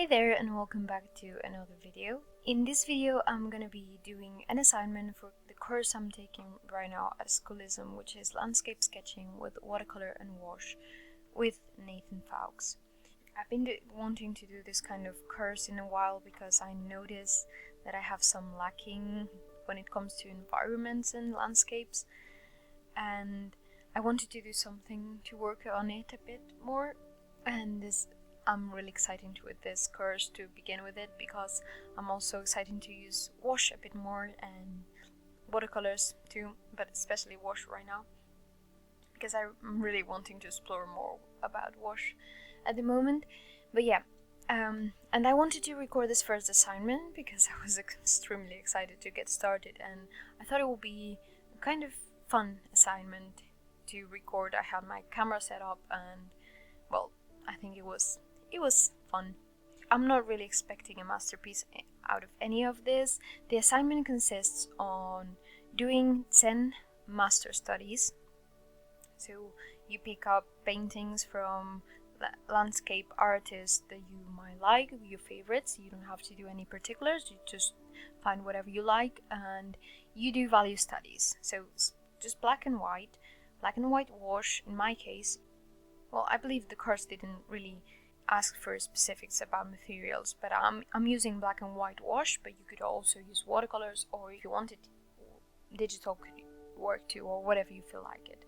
Hi there and welcome back to another video. In this video I'm gonna be doing an assignment for the course I'm taking right now at Schoolism, which is landscape sketching with watercolor and gouache with Nathan Fowkes. I've been wanting to do this kind of course in a while because I notice that I have some lacking when it comes to environments and landscapes, and I wanted to do something to work on it a bit more, and I'm really excited with this course to begin with it because I'm also excited to use gouache a bit more and watercolors too, but especially gouache right now because I'm really wanting to explore more about gouache at the moment. But yeah, and I wanted to record this first assignment because I was extremely excited to get started, and I thought it would be a kind of fun assignment to record. I had my camera set up and well, I think it was fun. I'm not really expecting a masterpiece out of any of this. The assignment consists on doing 10 master studies. So you pick up paintings from landscape artists that you might like, your favorites. You don't have to do any particulars, you just find whatever you like, and you do value studies. So just black and white wash in my case. Well, I believe the course didn't really ask for specifics about materials, but I'm using black and white wash, but you could also use watercolors, or if you wanted, digital could work too, or whatever you feel like it.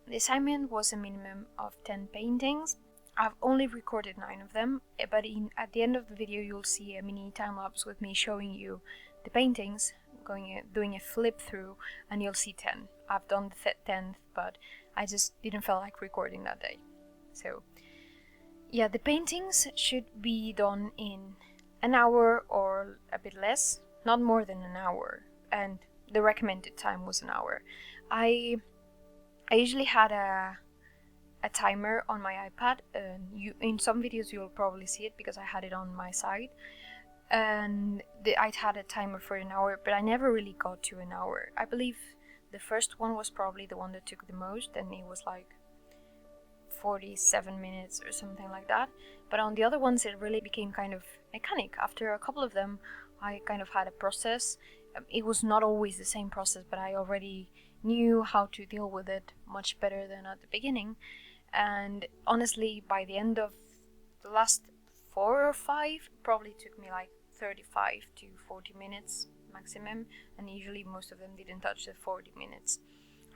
The assignment was a minimum of 10 paintings. I've only recorded 9 of them, but at the end of the video you'll see a mini time-lapse with me showing you the paintings, doing a flip through, and you'll see 10. I've done the 10th, but I just didn't feel like recording that day. So yeah, the paintings should be done in an hour or a bit less, not more than an hour, and the recommended time was an hour. I usually had a timer on my iPad, and in some videos you'll probably see it because I had it on my side, and I'd had a timer for an hour, but I never really got to an hour. I believe the first one was probably the one that took the most, and it was like 47 minutes or something like that, but on the other ones it really became kind of mechanic. After a couple of them I kind of had a process. It was not always the same process, but I already knew how to deal with it much better than at the beginning, and honestly by the end of the last 4 or 5 probably took me like 35 to 40 minutes maximum, and usually most of them didn't touch the 40 minutes.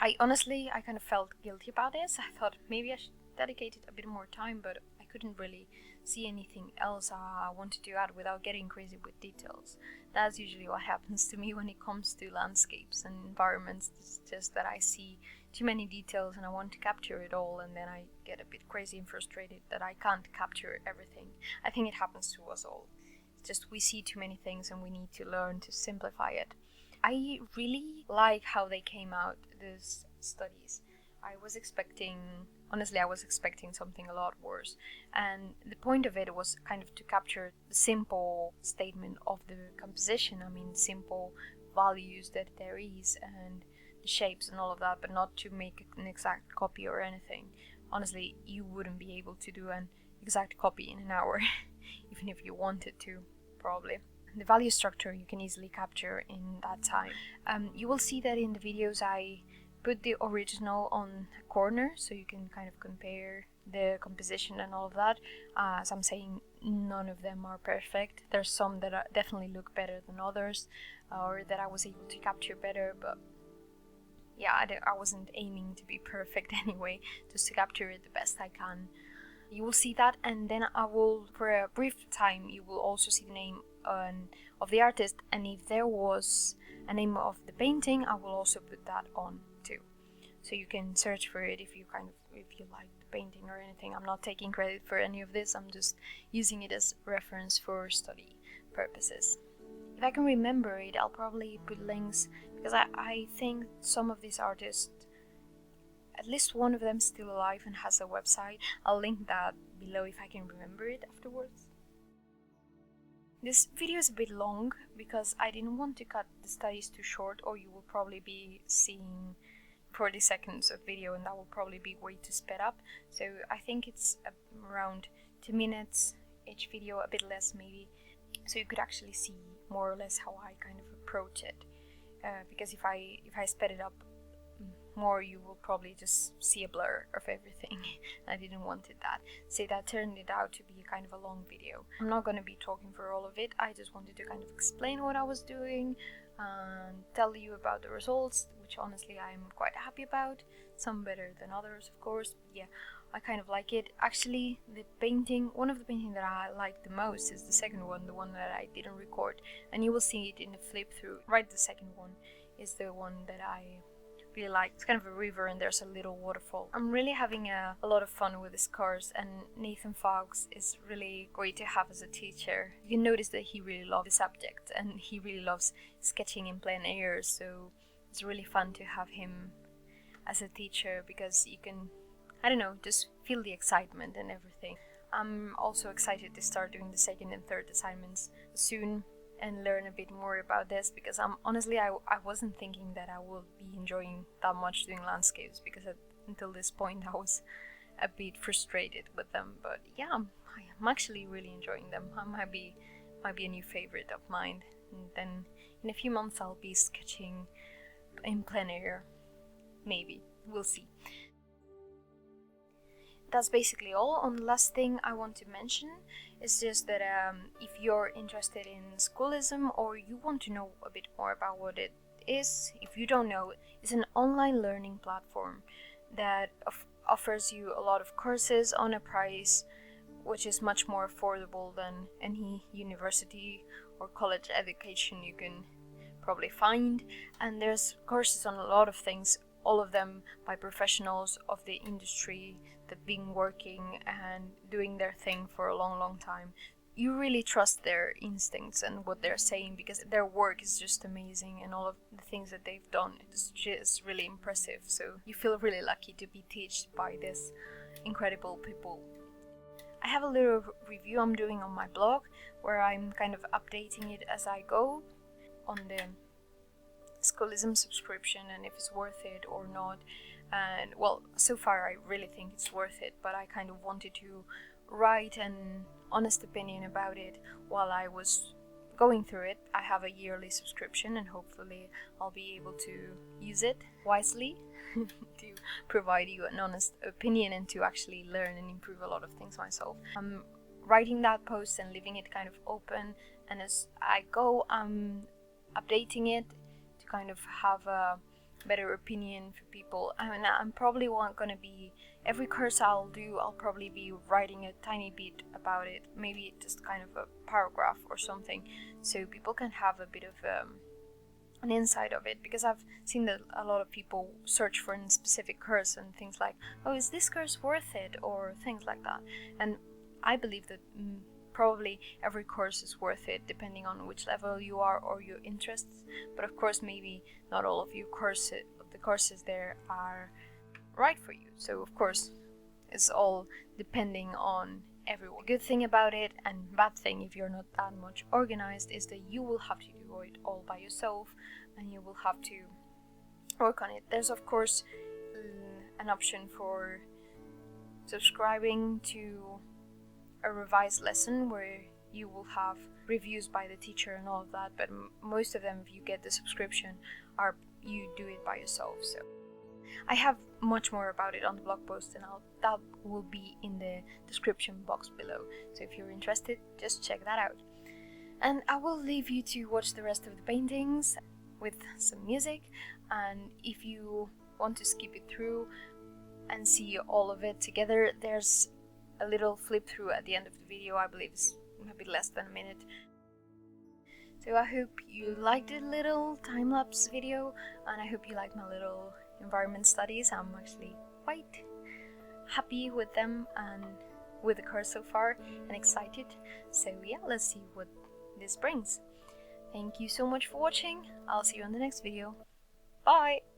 I kind of felt guilty about this. I thought maybe I should dedicate it a bit more time, but I couldn't really see anything else I wanted to add without getting crazy with details. That's usually what happens to me when it comes to landscapes and environments. It's just that I see too many details and I want to capture it all, and then I get a bit crazy and frustrated that I can't capture everything. I think it happens to us all. It's just we see too many things and we need to learn to simplify it. I really like how they came out, these studies. I was expecting something a lot worse, and the point of it was kind of to capture the simple statement of the composition. I mean, simple values that there is and the shapes and all of that, but not to make an exact copy or anything. Honestly, you wouldn't be able to do an exact copy in an hour, even if you wanted to, probably. The value structure you can easily capture in that time. You will see that in the videos I put the original on a corner so you can kind of compare the composition and all of that. As I'm saying, none of them are perfect. There's some that definitely look better than others, or that I was able to capture better, but yeah, I wasn't aiming to be perfect anyway, just to capture it the best I can. You will see that, and then I will, for a brief time, you will also see the name of the artist, and if there was a name of the painting, I will also put that on too. So you can search for it if you like the painting or anything. I'm not taking credit for any of this, I'm just using it as reference for study purposes. If I can remember it, I'll probably put links, because I think some of these artists, at least one of them is still alive and has a website. I'll link that below if I can remember it afterwards. This video is a bit long because I didn't want to cut the studies too short, or you will probably be seeing 40 seconds of video and that will probably be way too sped up. So I think it's around 2 minutes each video, a bit less maybe, so you could actually see more or less how I kind of approach it. Because if I sped it up more, you will probably just see a blur of everything. I didn't want it that, so that turned it out to be kind of a long video. I'm not going to be talking for all of it. I just wanted to kind of explain what I was doing and tell you about the results, which honestly I'm quite happy about. Some better than others, of course. Yeah, I kind of like it. Actually, one of the paintings that I like the most is the second one, the one that I didn't record, and you will see it in the flip through. Right, the second one is the one that I really like. It's kind of a river and there's a little waterfall. I'm really having a lot of fun with this course, and Nathan Fowkes is really great to have as a teacher. You can notice that he really loves the subject and he really loves sketching in plein air, so it's really fun to have him as a teacher because you can, I don't know, just feel the excitement and everything. I'm also excited to start doing the second and third assignments soon and learn a bit more about this, because honestly I wasn't thinking that I would be enjoying that much doing landscapes, because until this point I was a bit frustrated with them, but yeah, I'm actually really enjoying them. I might be a new favorite of mine, and then in a few months I'll be sketching in plein air, maybe, we'll see. That's basically all. On the last thing I want to mention is just that if you're interested in Schoolism or you want to know a bit more about what it is, if you don't know, it's an online learning platform that offers you a lot of courses on a price which is much more affordable than any university or college education you can probably find. And there's courses on a lot of things, all of them by professionals of the industry that been working and doing their thing for a long time. You really trust their instincts and what they're saying, because their work is just amazing, and all of the things that they've done is just really impressive. So you feel really lucky to be taught by these incredible people. I have a little review I'm doing on my blog where I'm kind of updating it as I go on the Schoolism subscription and if it's worth it or not. And well, so far I really think it's worth it, but I kind of wanted to write an honest opinion about it while I was going through it. I have a yearly subscription and hopefully I'll be able to use it wisely to provide you an honest opinion and to actually learn and improve a lot of things myself. I'm writing that post and leaving it kind of open, and as I go I'm updating it to kind of have a better opinion for people. I mean, I'm probably gonna be, every course I'll do, I'll probably be writing a tiny bit about it, maybe just kind of a paragraph or something, so people can have a bit of an insight of it, because I've seen that a lot of people search for a specific course and things like, oh, is this course worth it, or things like that. And I believe that probably every course is worth it depending on which level you are or your interests, but of course maybe not all of the courses there are right for you, so of course it's all depending on everyone. The good thing about it, and bad thing if you're not that much organized, is that you will have to do it all by yourself and you will have to work on it. There's of course an option for subscribing to a revised lesson where you will have reviews by the teacher and all of that, but most of them, if you get the subscription, are you do it by yourself. So I have much more about it on the blog post, and that will be in the description box below, so if you're interested, just check that out. And I will leave you to watch the rest of the paintings with some music, and if you want to skip it through and see all of it together, there's a little flip through at the end of the video. I believe it's a bit less than a minute. So I hope you liked the little time-lapse video, and I hope you like my little environment studies. I'm actually quite happy with them and with the course so far, and excited. So yeah, let's see what this brings. Thank you so much for watching. I'll see you on the next video. Bye!